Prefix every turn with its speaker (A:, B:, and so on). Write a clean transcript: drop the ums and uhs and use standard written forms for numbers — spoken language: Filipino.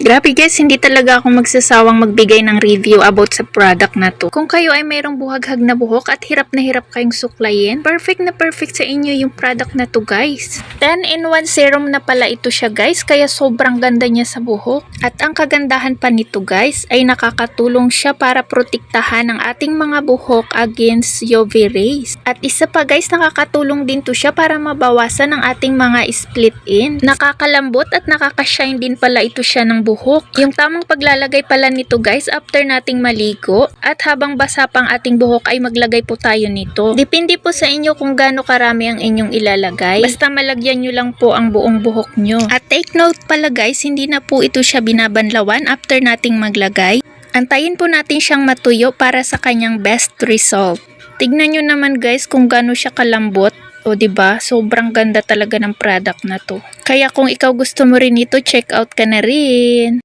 A: Grabe guys, hindi talaga ako magsasawang magbigay ng review about sa product na to. Kung kayo ay mayroong buhaghag na buhok at hirap na hirap kayong suklayin, perfect na perfect sa inyo yung product na to guys. 10-in-1 serum na pala ito siya guys, kaya sobrang ganda niya sa buhok. At ang kagandahan pa nito guys, ay nakakatulong siya para protektahan ang ating mga buhok against UV rays. At isa pa guys, nakakatulong din to siya para mabawasan ang ating mga split in. Nakakalambot at nakakashine din pala ito siya ng buhok. Yung tamang paglalagay pala nito guys after nating maligo at habang basa pang ating buhok ay maglagay po tayo nito. Depende po sa inyo kung gaano karami ang inyong ilalagay. Basta malagyan nyo lang po ang buong buhok nyo. At take note pala guys, hindi na po ito siya binabanlawan after nating maglagay. Antayin po natin siyang matuyo para sa kanyang best result. Tignan nyo naman guys kung gaano siya kalambot. O diba, sobrang ganda talaga ng product na to. Kaya kung ikaw gusto mo rin ito, check out ka na rin.